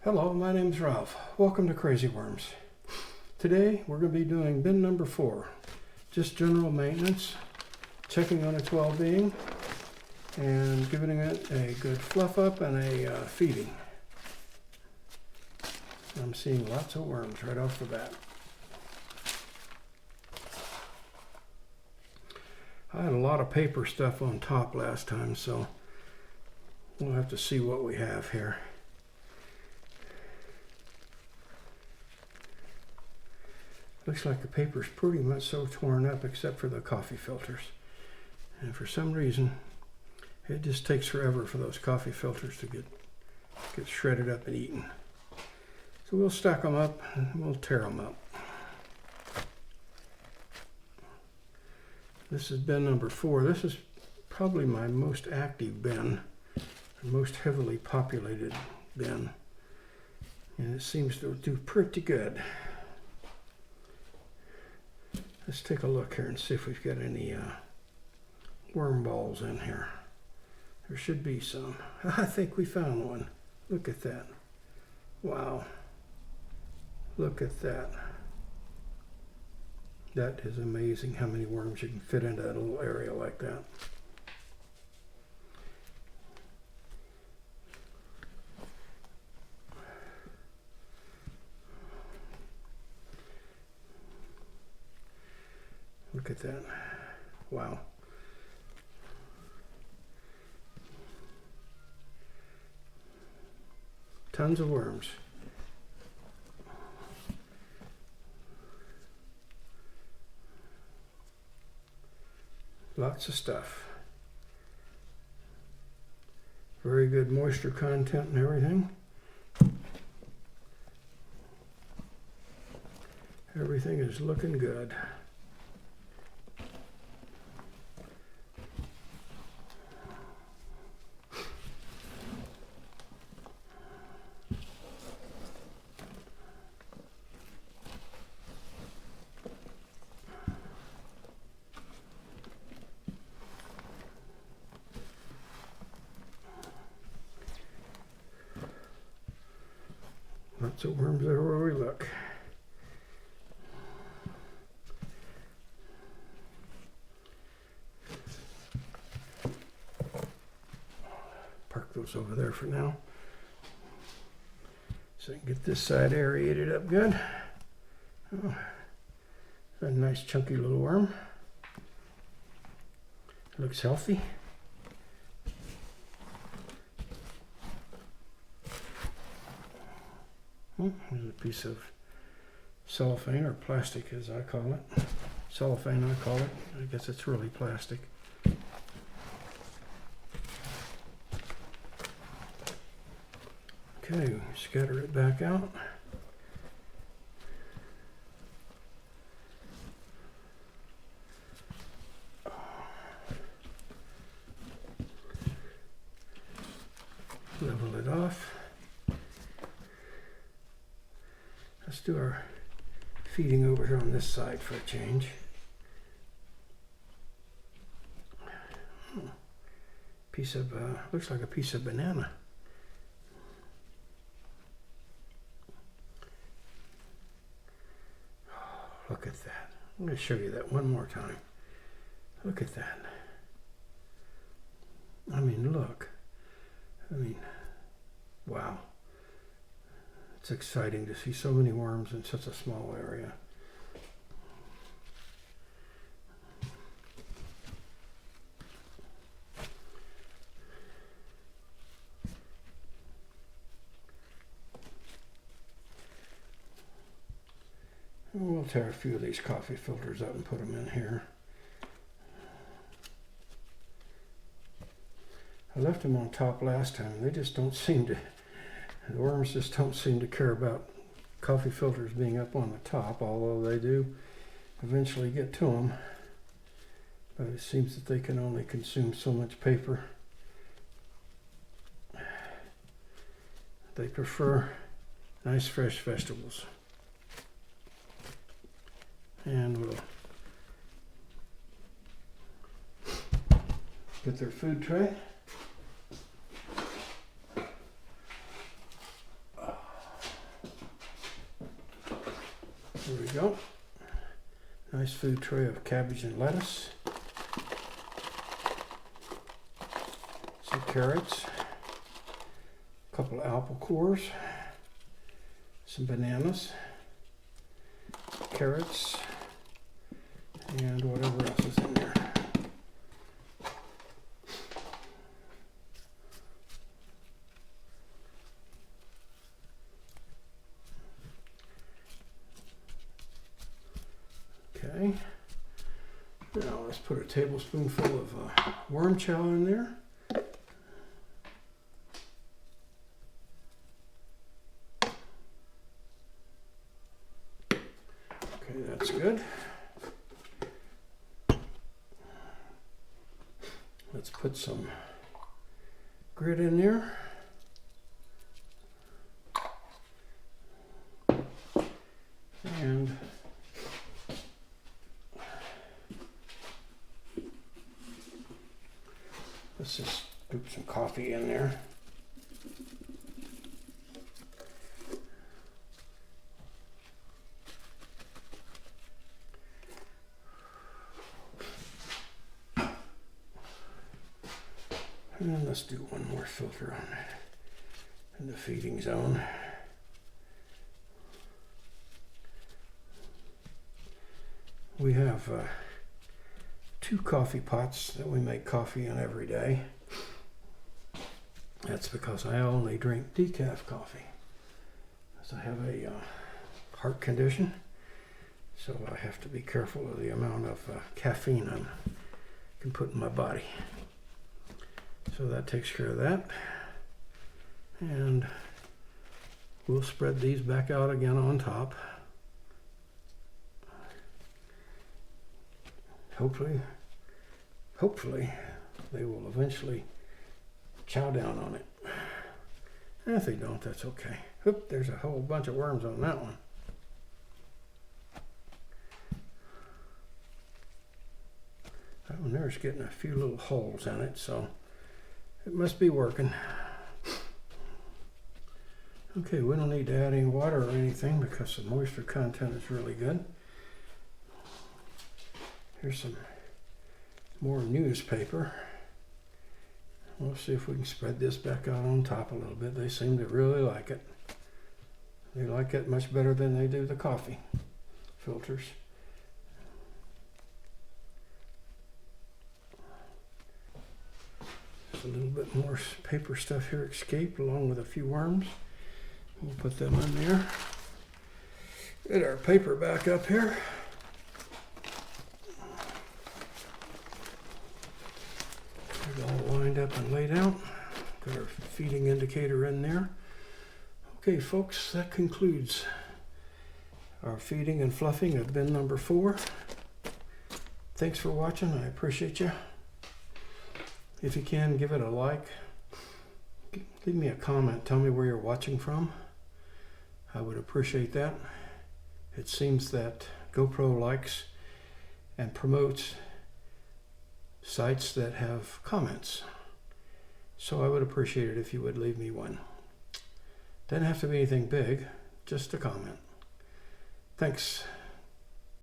Hello, my name's Ralph. Welcome to Crazy Worms. Today we're going to be doing bin number 4. Just general maintenance, checking on its well-being, and giving it a good fluff up and a feeding. I'm seeing lots of worms right off the bat. I had a lot of paper stuff on top last time, so we'll have to see what we have here. Looks like the paper's pretty much so torn up except for the coffee filters. And for some reason, it just takes forever for those coffee filters to get shredded up and eaten. So we'll stack them up and we'll tear them up. This is bin number 4. This is probably my most active bin, most heavily populated bin. And it seems to do pretty good. Let's take a look here and see if we've got any worm balls in here. There should be some. I think we found one. Look at that. Wow. Look at that. That is amazing how many worms you can fit into that little area like that. Look at that. Wow. Tons of worms. Lots of stuff. Very good moisture content and everything. Everything is looking good. Lots of worms everywhere we look. Park those over there for now. So I can get this side aerated up good. Oh, a nice chunky little worm. Looks healthy. There's a piece of cellophane, or plastic as I call it. Cellophane I call it. I guess it's really plastic. Okay, scatter it back out. Level it off. Let's do our feeding over here on this side for a change. Piece of, looks like a piece of banana. Look at that. I'm going to show you that one more time. Look at that. I mean, look. I mean, wow. It's exciting to see so many worms in such a small area. We'll tear a few of these coffee filters up and put them in here. I left them on top last time. They just don't seem to, the worms just don't seem to care about coffee filters being up on the top, although they do eventually get to them. But it seems that they can only consume so much paper. They prefer nice fresh vegetables. And we'll get their food tray. we go. Nice food tray of cabbage and lettuce. Some carrots. A couple of apple cores. Some bananas. Carrots. And whatever else is in there. Okay, now let's put a tablespoonful of worm chow in there. Okay, that's good. Let's put some grit in there. And let's just scoop some coffee in there. And then let's do one more filter on it in the feeding zone. We have 2 coffee pots that we make coffee in every day. That's because I only drink decaf coffee. As I have a heart condition, so I have to be careful of the amount of caffeine I can put in my body. So that takes care of that. And we'll spread these back out again on top. Hopefully they will eventually chow down on it. And if they don't, that's okay. Oop, there's a whole bunch of worms on that one. That one there's getting a few little holes in it, so it must be working. Okay, we don't need to add any water or anything because the moisture content is really good. Here's some more newspaper. We'll see if we can spread this back out on top a little bit. They seem to really like it. They like it much better than they do the coffee filters. Just a little bit more paper stuff here escaped along with a few worms. We'll put them in there. Get our paper back up here. It's all lined up and laid out. Got our feeding indicator in there. Okay, folks, that concludes our feeding and fluffing of bin number 4. Thanks for watching. I appreciate you. If you can, give it a like. Leave me a comment. Tell me where you're watching from. I would appreciate that. It seems that GoPro likes and promotes sites that have comments. So I would appreciate it if you would leave me one. Doesn't have to be anything big, just a comment. Thanks.